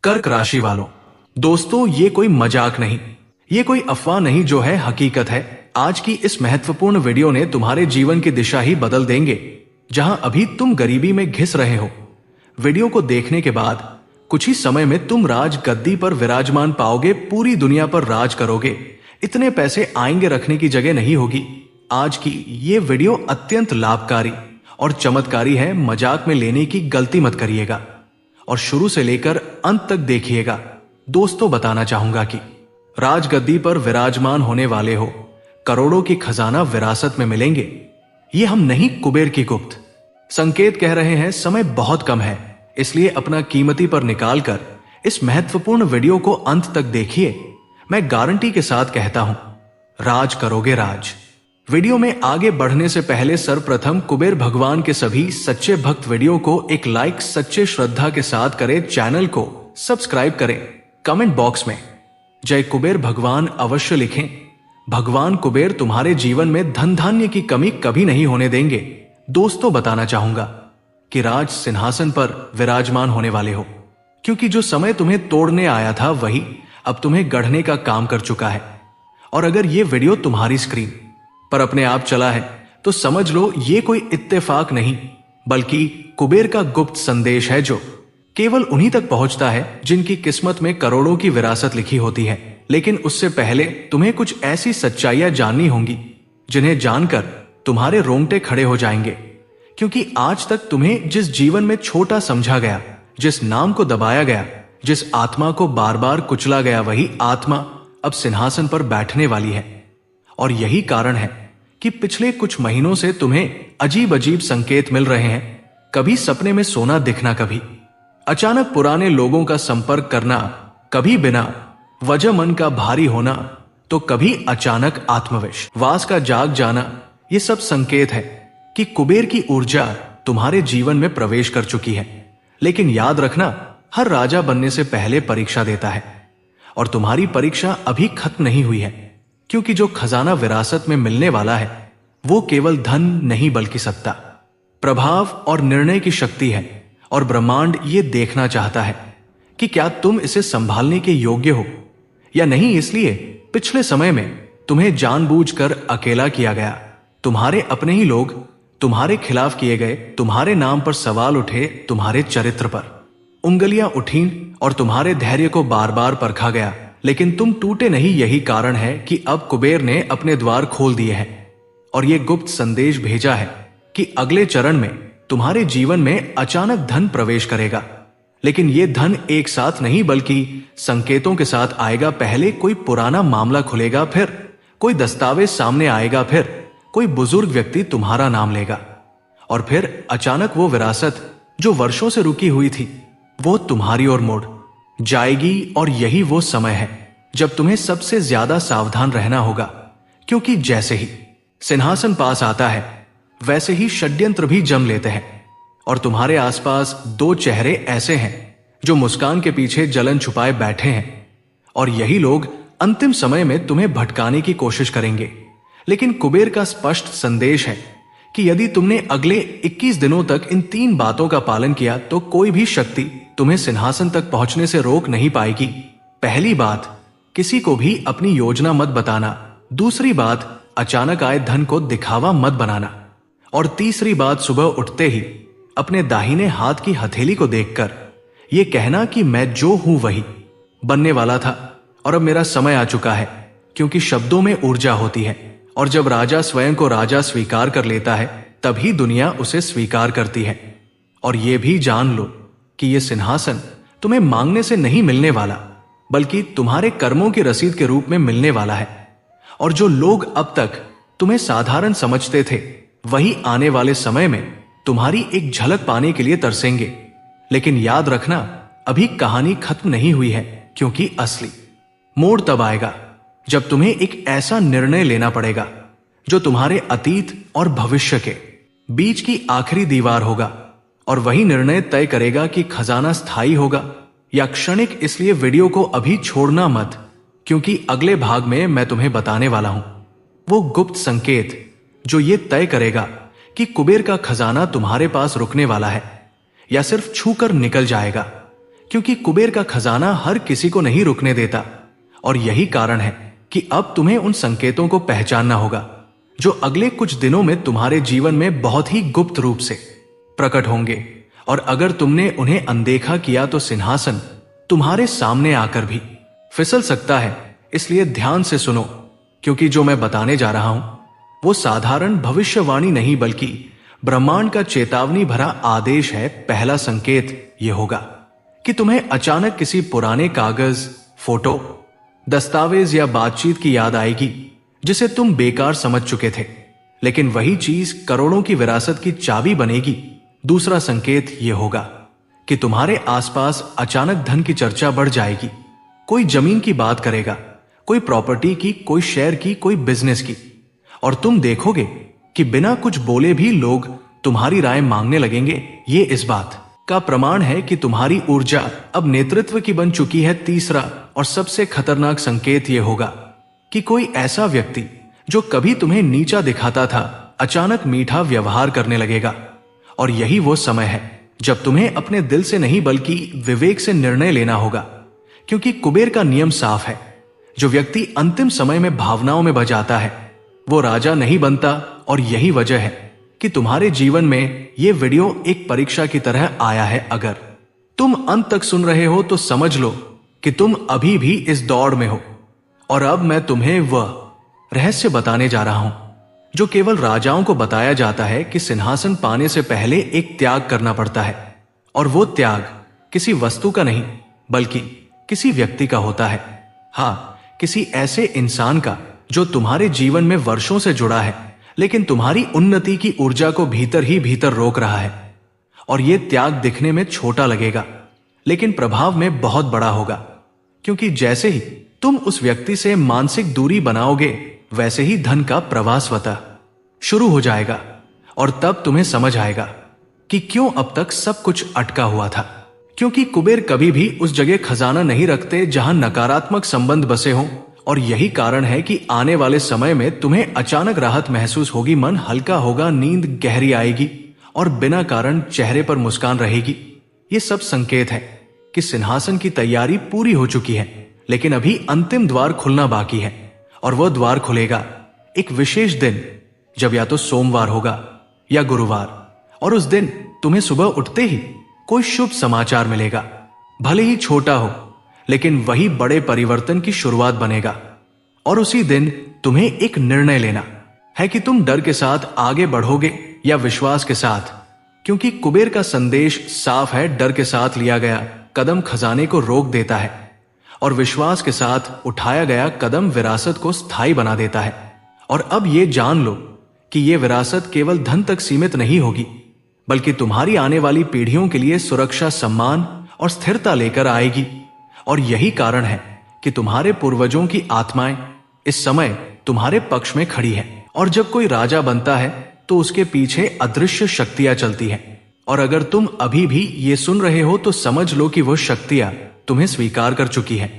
कर्क राशि वालों, दोस्तों ये कोई मजाक नहीं, ये कोई अफवाह नहीं, जो है हकीकत है। आज की इस महत्वपूर्ण वीडियो ने तुम्हारे जीवन की दिशा ही बदल देंगे। जहां अभी तुम गरीबी में घिस रहे हो, वीडियो को देखने के बाद कुछ ही समय में तुम राज गद्दी पर विराजमान पाओगे, पूरी दुनिया पर राज करोगे। इतने पैसे आएंगे, रखने की जगह नहीं होगी। आज की ये वीडियो अत्यंत लाभकारी और चमत्कारी है, मजाक में लेने की गलती मत करिएगा और शुरू से लेकर अंत तक देखिएगा। दोस्तों बताना चाहूंगा कि राजगद्दी पर विराजमान होने वाले हो, करोड़ों की खजाना विरासत में मिलेंगे। ये हम नहीं, कुबेर की गुप्त संकेत कह रहे हैं। समय बहुत कम है, इसलिए अपना कीमती पर निकाल कर इस महत्वपूर्ण वीडियो को अंत तक देखिए। मैं गारंटी के साथ कहता हूं, राज करोगे राज। वीडियो में आगे बढ़ने से पहले सर्वप्रथम कुबेर भगवान के सभी सच्चे भक्त वीडियो को एक लाइक सच्चे श्रद्धा के साथ करें, चैनल को सब्सक्राइब करें, कमेंट बॉक्स में जय कुबेर भगवान अवश्य लिखें। भगवान कुबेर तुम्हारे जीवन में धन धान्य की कमी कभी नहीं होने देंगे। दोस्तों बताना चाहूंगा कि राज सिंहासन पर विराजमान होने वाले हो, क्योंकि जो समय तुम्हें तोड़ने आया था वही अब तुम्हें गढ़ने का काम कर चुका है। और अगर ये वीडियो तुम्हारी स्क्रीन पर अपने आप चला है तो समझ लो ये कोई इत्तेफाक नहीं, बल्कि कुबेर का गुप्त संदेश है, जो केवल उन्हीं तक पहुंचता है जिनकी किस्मत में करोड़ों की विरासत लिखी होती है। लेकिन उससे पहले तुम्हें कुछ ऐसी सच्चाइयां जाननी होंगी जिन्हें जानकर तुम्हारे रोंगटे खड़े हो जाएंगे। क्योंकि आज तक तुम्हें जिस जीवन में छोटा समझा गया, जिस नाम को दबाया गया, जिस आत्मा को बार बार कुचला गया, वही आत्मा अब सिंहासन पर बैठने वाली है। और यही कारण है कि पिछले कुछ महीनों से तुम्हें अजीब अजीब संकेत मिल रहे हैं। कभी सपने में सोना दिखना, कभी अचानक पुराने लोगों का संपर्क करना, कभी बिना वजह मन का भारी होना, तो कभी अचानक आत्मविश्वास का जाग जाना। ये सब संकेत है कि कुबेर की ऊर्जा तुम्हारे जीवन में प्रवेश कर चुकी है। लेकिन याद रखना, हर राजा बनने से पहले परीक्षा देता है, और तुम्हारी परीक्षा अभी खत्म नहीं हुई है। क्योंकि जो खजाना विरासत में मिलने वाला है वो केवल धन नहीं, बल्कि सत्ता, प्रभाव और निर्णय की शक्ति है। और ब्रह्मांड ये देखना चाहता है कि क्या तुम इसे संभालने के योग्य हो या नहीं। इसलिए पिछले समय में तुम्हें जानबूझकर अकेला किया गया। तुम्हारे अपने ही लोग तुम्हारे खिलाफ किए गए, तुम्हारे नाम पर सवाल उठे, तुम्हारे चरित्र पर उंगलियां उठी और तुम्हारे धैर्य को बार बार परखा गया। लेकिन तुम टूटे नहीं। यही कारण है कि अब कुबेर ने अपने द्वार खोल दिए हैं और ये गुप्त संदेश भेजा है कि अगले चरण में तुम्हारे जीवन में अचानक धन प्रवेश करेगा। लेकिन ये धन एक साथ नहीं, बल्कि संकेतों के साथ आएगा। पहले कोई पुराना मामला खुलेगा, फिर कोई दस्तावेज सामने आएगा, फिर कोई बुजुर्ग व्यक्ति तुम्हारा नाम लेगा, और फिर अचानक वो विरासत जो वर्षों से रुकी हुई थी वो तुम्हारी ओर मुड़ जाएगी। और यही वो समय है जब तुम्हें सबसे ज्यादा सावधान रहना होगा। क्योंकि जैसे ही सिंहासन पास आता है, वैसे ही षड्यंत्र भी जम लेते हैं। और तुम्हारे आसपास दो चेहरे ऐसे हैं जो मुस्कान के पीछे जलन छुपाए बैठे हैं। और यही लोग अंतिम समय में तुम्हें भटकाने की कोशिश करेंगे। लेकिन कुबेर का स्पष्ट संदेश है कि यदि तुमने अगले 21 दिनों तक इन 3 बातों का पालन किया तो कोई भी शक्ति तुम्हें सिंहासन तक पहुंचने से रोक नहीं पाएगी। पहली बात, किसी को भी अपनी योजना मत बताना। दूसरी बात, अचानक आए धन को दिखावा मत बनाना। और तीसरी बात, सुबह उठते ही अपने दाहिने हाथ की हथेली को देखकर यह कहना कि मैं जो हूं वही बनने वाला था और अब मेरा समय आ चुका है। क्योंकि शब्दों में ऊर्जा होती है, और जब राजा स्वयं को राजा स्वीकार कर लेता है तभी दुनिया उसे स्वीकार करती है। और यह भी जान लो कि यह सिंहासन तुम्हें मांगने से नहीं मिलने वाला, बल्कि तुम्हारे कर्मों की रसीद के रूप में मिलने वाला है। और जो लोग अब तक तुम्हें साधारण समझते थे, वही आने वाले समय में तुम्हारी एक झलक पाने के लिए तरसेंगे। लेकिन याद रखना, अभी कहानी खत्म नहीं हुई है, क्योंकि असली मोड़ तब आएगा जब तुम्हें एक ऐसा निर्णय लेना पड़ेगा जो तुम्हारे अतीत और भविष्य के बीच की आखिरी दीवार होगा। और वही निर्णय तय करेगा कि खजाना स्थायी होगा या क्षणिक। इसलिए वीडियो को अभी छोड़ना मत, क्योंकि अगले भाग में मैं तुम्हें बताने वाला हूं वो गुप्त संकेत जो ये तय करेगा कि कुबेर का खजाना तुम्हारे पास रुकने वाला है या सिर्फ छूकर निकल जाएगा। क्योंकि कुबेर का खजाना हर किसी को नहीं रुकने देता। और यही कारण है कि अब तुम्हें उन संकेतों को पहचानना होगा जो अगले कुछ दिनों में तुम्हारे जीवन में बहुत ही गुप्त रूप से प्रकट होंगे। और अगर तुमने उन्हें अनदेखा किया तो सिंहासन तुम्हारे सामने आकर भी फिसल सकता है। इसलिए ध्यान से सुनो, क्योंकि जो मैं बताने जा रहा हूं वो साधारण भविष्यवाणी नहीं बल्कि ब्रह्मांड का चेतावनी भरा आदेश है। पहला संकेत यह होगा कि तुम्हें अचानक किसी पुराने कागज, फोटो, दस्तावेज या बातचीत की याद आएगी जिसे तुम बेकार समझ चुके थे, लेकिन वही चीज करोड़ों की विरासत की चाबी बनेगी। दूसरा संकेत यह होगा कि तुम्हारे आसपास अचानक धन की चर्चा बढ़ जाएगी। कोई जमीन की बात करेगा, कोई प्रॉपर्टी की, कोई शेयर की, कोई बिजनेस की, और तुम देखोगे कि बिना कुछ बोले भी लोग तुम्हारी राय मांगने लगेंगे। ये इस बात का प्रमाण है कि तुम्हारी ऊर्जा अब नेतृत्व की बन चुकी है। तीसरा और सबसे खतरनाक संकेत यह होगा कि कोई ऐसा व्यक्ति जो कभी तुम्हें नीचा दिखाता था अचानक मीठा व्यवहार करने लगेगा। और यही वो समय है जब तुम्हें अपने दिल से नहीं बल्कि विवेक से निर्णय लेना होगा, क्योंकि कुबेर का नियम साफ है, जो व्यक्ति अंतिम समय में भावनाओं में बजाता है वो राजा नहीं बनता। और यही वजह है कि तुम्हारे जीवन में ये वीडियो एक परीक्षा की तरह आया है। अगर तुम अंत तक सुन रहे हो तो समझ लो कि तुम अभी भी इस दौड़ में हो। और अब मैं तुम्हें वह रहस्य बताने जा रहा हूं जो केवल राजाओं को बताया जाता है कि सिंहासन पाने से पहले एक त्याग करना पड़ता है। और वो त्याग किसी वस्तु का नहीं बल्कि किसी व्यक्ति का होता है। हाँ, किसी ऐसे इंसान का जो तुम्हारे जीवन में वर्षों से जुड़ा है, लेकिन तुम्हारी उन्नति की ऊर्जा को भीतर ही भीतर रोक रहा है। और यह त्याग दिखने में छोटा लगेगा लेकिन प्रभाव में बहुत बड़ा होगा, क्योंकि जैसे ही तुम उस व्यक्ति से मानसिक दूरी बनाओगे वैसे ही धन का प्रवाह स्वतः शुरू हो जाएगा। और तब तुम्हें समझ आएगा कि क्यों अब तक सब कुछ अटका हुआ था। क्योंकि कुबेर कभी भी उस जगह खजाना नहीं रखते जहां नकारात्मक संबंध बसे हों। और यही कारण है कि आने वाले समय में तुम्हें अचानक राहत महसूस होगी, मन हल्का होगा, नींद गहरी आएगी और बिना कारण चेहरे पर मुस्कान रहेगी। ये सब संकेत है कि सिंहासन की तैयारी पूरी हो चुकी है, लेकिन अभी अंतिम द्वार खुलना बाकी है। और वह द्वार खुलेगा एक विशेष दिन, जब या तो सोमवार होगा या गुरुवार। और उस दिन तुम्हें सुबह उठते ही कोई शुभ समाचार मिलेगा, भले ही छोटा हो, लेकिन वही बड़े परिवर्तन की शुरुआत बनेगा। और उसी दिन तुम्हें एक निर्णय लेना है कि तुम डर के साथ आगे बढ़ोगे या विश्वास के साथ, क्योंकि कुबेर का संदेश साफ है। डर के साथ लिया गया कदम खजाने को रोक देता है और विश्वास के साथ उठाया गया कदम विरासत को स्थायी बना देता है। और अब ये जान लो कि यह विरासत केवल धन तक सीमित नहीं होगी, बल्कि तुम्हारी आने वाली पीढ़ियों के लिए सुरक्षा, सम्मान और स्थिरता लेकर आएगी। और यही कारण है कि तुम्हारे पूर्वजों की आत्माएं इस समय तुम्हारे पक्ष में खड़ी है। और जब कोई राजा बनता है तो उसके पीछे अदृश्य शक्तियां चलती हैं। और अगर तुम अभी भी ये सुन रहे हो तो समझ लो कि वो शक्तियां तुम्हें स्वीकार कर चुकी हैं।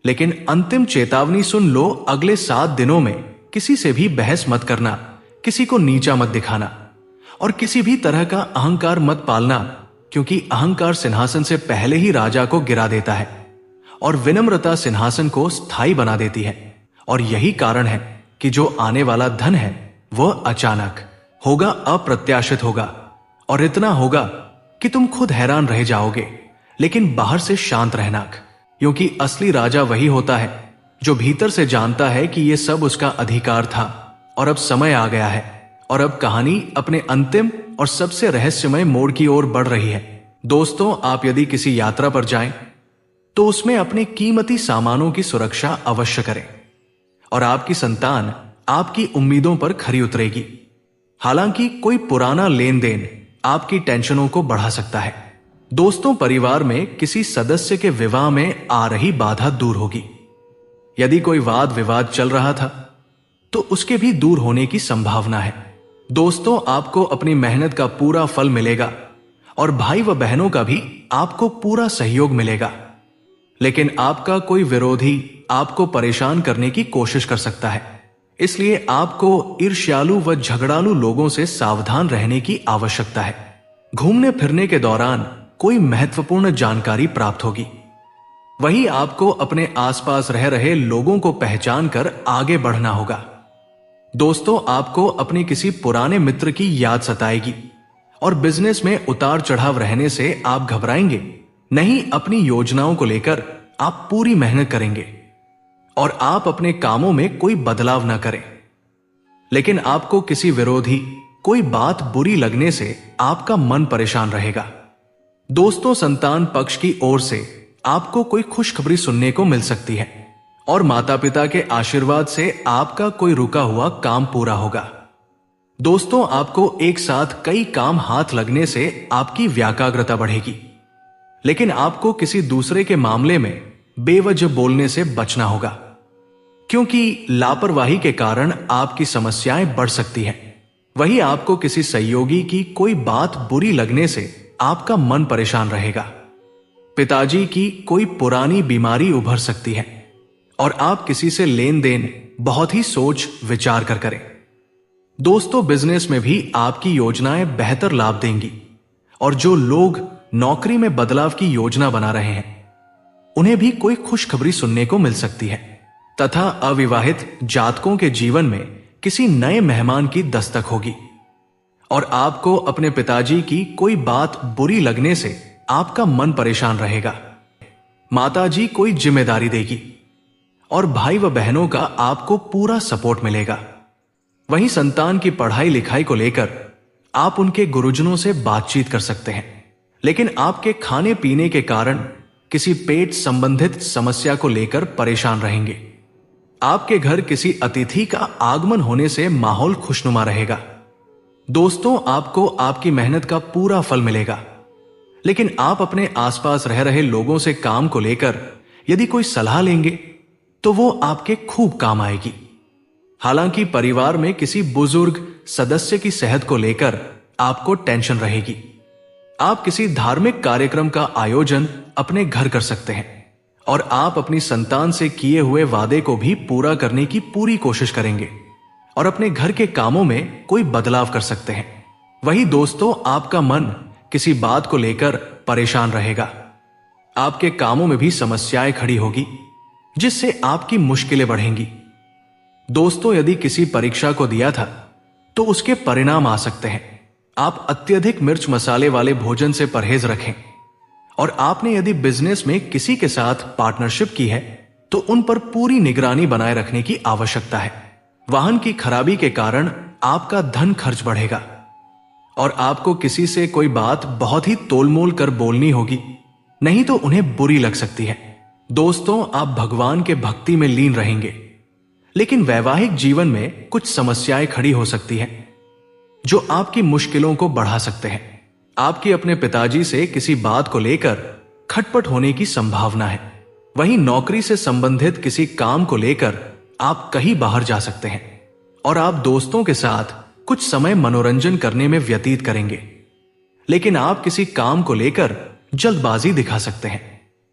लेकिन अंतिम चेतावनी सुन लो, अगले 7 दिनों में किसी से भी बहस मत करना, किसी को नीचा मत दिखाना और किसी भी तरह का अहंकार मत पालना, क्योंकि अहंकार सिंहासन से पहले ही राजा को गिरा देता है और विनम्रता सिंहासन को स्थायी बना देती है। और यही कारण है कि जो आने वाला धन है वह अचानक होगा, अप्रत्याशित होगा और इतना होगा कि तुम खुद हैरान रह जाओगे। लेकिन बाहर से शांत रहना, क्योंकि असली राजा वही होता है जो भीतर से जानता है कि यह सब उसका अधिकार था और अब समय आ गया है। और अब कहानी अपने अंतिम और सबसे रहस्यमय मोड़ की ओर बढ़ रही है। दोस्तों, आप यदि किसी यात्रा पर जाएं तो उसमें अपने कीमती सामानों की सुरक्षा अवश्य करें और आपकी संतान आपकी उम्मीदों पर खरी उतरेगी। हालांकि कोई पुराना लेन देन आपकी टेंशनों को बढ़ा सकता है। दोस्तों, परिवार में किसी सदस्य के विवाह में आ रही बाधा दूर होगी। यदि कोई वाद विवाद चल रहा था तो उसके भी दूर होने की संभावना है। दोस्तों, आपको अपनी मेहनत का पूरा फल मिलेगा और भाई व बहनों का भी आपको पूरा सहयोग मिलेगा। लेकिन आपका कोई विरोधी आपको परेशान करने की कोशिश कर सकता है, इसलिए आपको ईर्ष्यालु व झगड़ालू लोगों से सावधान रहने की आवश्यकता है। घूमने फिरने के दौरान कोई महत्वपूर्ण जानकारी प्राप्त होगी। वही आपको अपने आसपास रह रहे लोगों को पहचान कर आगे बढ़ना होगा। दोस्तों, आपको अपनी किसी पुराने मित्र की याद सताएगी और बिजनेस में उतार चढ़ाव रहने से आप घबराएंगे। नहीं, अपनी योजनाओं को लेकर आप पूरी मेहनत करेंगे और आप अपने कामों में कोई बदलाव ना करें। लेकिन आपको किसी विरोधी कोई बात बुरी लगने से आपका मन परेशान रहेगा। दोस्तों, संतान पक्ष की ओर से आपको कोई खुशखबरी सुनने को मिल सकती है और माता पिता के आशीर्वाद से आपका कोई रुका हुआ काम पूरा होगा। दोस्तों, आपको एक साथ कई काम हाथ लगने से आपकी व्याकाग्रता बढ़ेगी, लेकिन आपको किसी दूसरे के मामले में बेवजह बोलने से बचना होगा, क्योंकि लापरवाही के कारण आपकी समस्याएं बढ़ सकती हैं। वही आपको किसी सहयोगी की कोई बात बुरी लगने से आपका मन परेशान रहेगा। पिताजी की कोई पुरानी बीमारी उभर सकती है और आप किसी से लेन देन बहुत ही सोच विचार कर करें। दोस्तों, बिजनेस में भी आपकी योजनाएं बेहतर लाभ देंगी और जो लोग नौकरी में बदलाव की योजना बना रहे हैं उन्हें भी कोई खुशखबरी सुनने को मिल सकती है तथा अविवाहित जातकों के जीवन में किसी नए मेहमान की दस्तक होगी और आपको अपने पिताजी की कोई बात बुरी लगने से आपका मन परेशान रहेगा। माताजी कोई जिम्मेदारी देगी और भाई व बहनों का आपको पूरा सपोर्ट मिलेगा। वहीं संतान की पढ़ाई लिखाई को लेकर आप उनके गुरुजनों से बातचीत कर सकते हैं, लेकिन आपके खाने पीने के कारण किसी पेट संबंधित समस्या को लेकर परेशान रहेंगे। आपके घर किसी अतिथि का आगमन होने से माहौल खुशनुमा रहेगा। दोस्तों, आपको आपकी मेहनत का पूरा फल मिलेगा, लेकिन आप अपने आसपास रह रहे लोगों से काम को लेकर यदि कोई सलाह लेंगे तो वो आपके खूब काम आएगी। हालांकि परिवार में किसी बुजुर्ग सदस्य की सेहत को लेकर आपको टेंशन रहेगी। आप किसी धार्मिक कार्यक्रम का आयोजन अपने घर कर सकते हैं और आप अपनी संतान से किए हुए वादे को भी पूरा करने की पूरी कोशिश करेंगे और अपने घर के कामों में कोई बदलाव कर सकते हैं। वही दोस्तों, आपका मन किसी बात को लेकर परेशान रहेगा। आपके कामों में भी समस्याएं खड़ी होगी जिससे आपकी मुश्किलें बढ़ेंगी। दोस्तों, यदि किसी परीक्षा को दिया था तो उसके परिणाम आ सकते हैं। आप अत्यधिक मिर्च मसाले वाले भोजन से परहेज रखें और आपने यदि बिजनेस में किसी के साथ पार्टनरशिप की है तो उन पर पूरी निगरानी बनाए रखने की आवश्यकता है। वाहन की खराबी के कारण आपका धन खर्च बढ़ेगा और आपको किसी से कोई बात बहुत ही तोलमोल कर बोलनी होगी, नहीं तो उन्हें बुरी लग सकती है। दोस्तों, आप भगवान के भक्ति में लीन रहेंगे, लेकिन वैवाहिक जीवन में कुछ समस्याएं खड़ी हो सकती हैं जो आपकी मुश्किलों को बढ़ा सकते हैं। आपकी अपने पिताजी से किसी बात को लेकर खटपट होने की संभावना है। वहीं नौकरी से संबंधित किसी काम को लेकर आप कहीं बाहर जा सकते हैं और आप दोस्तों के साथ कुछ समय मनोरंजन करने में व्यतीत करेंगे, लेकिन आप किसी काम को लेकर जल्दबाजी दिखा सकते हैं।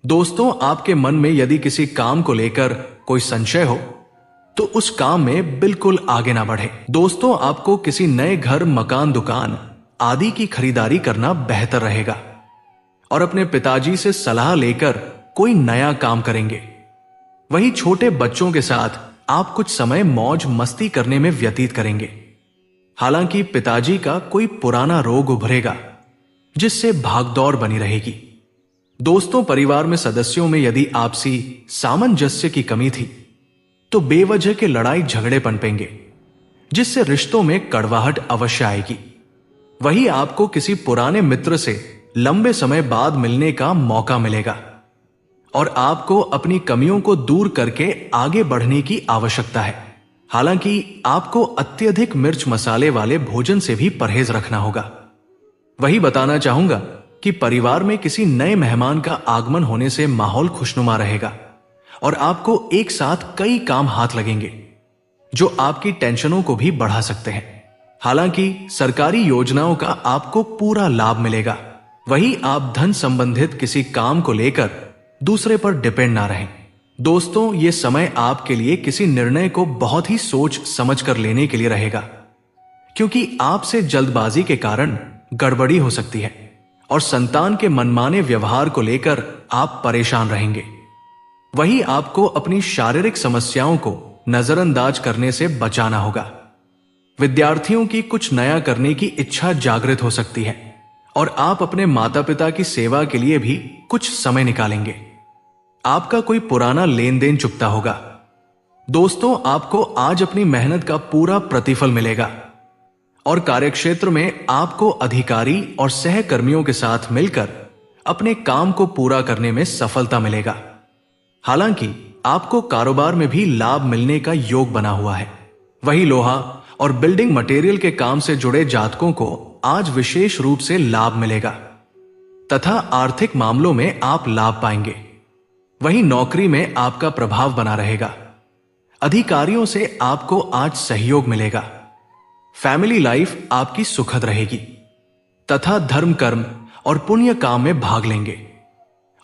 दोस्तों, आपके मन में यदि किसी काम को लेकर कोई संशय हो तो उस काम में बिल्कुल आगे ना बढ़े। दोस्तों, आपको किसी नए घर, मकान, दुकान आदि की खरीदारी करना बेहतर रहेगा और अपने पिताजी से सलाह लेकर कोई नया काम करेंगे। वहीं छोटे बच्चों के साथ आप कुछ समय मौज मस्ती करने में व्यतीत करेंगे। हालांकि पिताजी का कोई पुराना रोग उभरेगा जिससे भागदौड़ बनी रहेगी। दोस्तों, परिवार में सदस्यों में यदि आपसी सामंजस्य की कमी थी तो बेवजह के लड़ाई झगड़े पनपेंगे जिससे रिश्तों में कड़वाहट अवश्य आएगी। वही आपको किसी पुराने मित्र से लंबे समय बाद मिलने का मौका मिलेगा और आपको अपनी कमियों को दूर करके आगे बढ़ने की आवश्यकता है। हालांकि आपको अत्यधिक मिर्च मसाले वाले भोजन से भी परहेज रखना होगा। वही बताना चाहूंगा कि परिवार में किसी नए मेहमान का आगमन होने से माहौल खुशनुमा रहेगा और आपको एक साथ कई काम हाथ लगेंगे जो आपकी टेंशनों को भी बढ़ा सकते हैं। हालांकि सरकारी योजनाओं का आपको पूरा लाभ मिलेगा। वही आप धन संबंधित किसी काम को लेकर दूसरे पर डिपेंड ना रहें। दोस्तों, ये समय आपके लिए किसी निर्णय को बहुत ही सोच समझ कर लेने के लिए रहेगा, क्योंकि आपसे जल्दबाजी के कारण गड़बड़ी हो सकती है और संतान के मनमाने व्यवहार को लेकर आप परेशान रहेंगे। वहीं आपको अपनी शारीरिक समस्याओं को नजरअंदाज करने से बचाना होगा। विद्यार्थियों की कुछ नया करने की इच्छा जागृत हो सकती है और आप अपने माता पिता की सेवा के लिए भी कुछ समय निकालेंगे। आपका कोई पुराना लेन देन चुकता होगा। दोस्तों, आपको आज अपनी मेहनत का पूरा प्रतिफल मिलेगा और कार्यक्षेत्र में आपको अधिकारी और सहकर्मियों के साथ मिलकर अपने काम को पूरा करने में सफलता मिलेगा। हालांकि आपको कारोबार में भी लाभ मिलने का योग बना हुआ है। वही लोहा और बिल्डिंग मटेरियल के काम से जुड़े जातकों को आज विशेष रूप से लाभ मिलेगा तथा आर्थिक मामलों में आप लाभ पाएंगे। वहीं नौकरी में आपका प्रभाव बना रहेगा। अधिकारियों से आपको आज सहयोग मिलेगा। फैमिली लाइफ आपकी सुखद रहेगी तथा धर्म कर्म और पुण्य काम में भाग लेंगे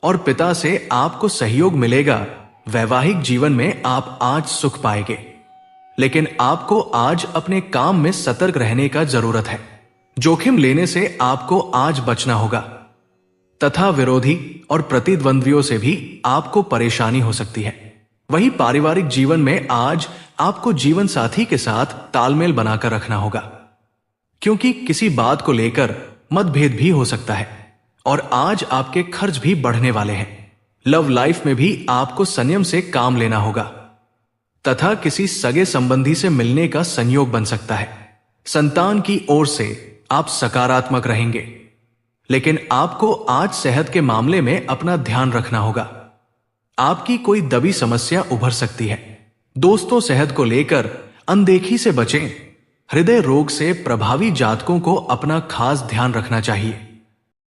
और पिता से आपको सहयोग मिलेगा। वैवाहिक जीवन में आप आज सुख पाएंगे, लेकिन आपको आज अपने काम में सतर्क रहने का जरूरत है। जोखिम लेने से आपको आज बचना होगा तथा विरोधी और प्रतिद्वंद्वियों से भी आपको परेशानी हो सकती है। वही पारिवारिक जीवन में आज आपको जीवन साथी के साथ तालमेल बनाकर रखना होगा, क्योंकि किसी बात को लेकर मतभेद भी हो सकता है और आज आपके खर्च भी बढ़ने वाले हैं। लव लाइफ में भी आपको संयम से काम लेना होगा तथा किसी सगे संबंधी से मिलने का संयोग बन सकता है। संतान की ओर से आप सकारात्मक रहेंगे, लेकिन आपको आज सेहत के मामले में अपना ध्यान रखना होगा। आपकी कोई दबी समस्या उभर सकती है। दोस्तों, सेहत को लेकर अनदेखी से बचें। हृदय रोग से प्रभावी जातकों को अपना खास ध्यान रखना चाहिए।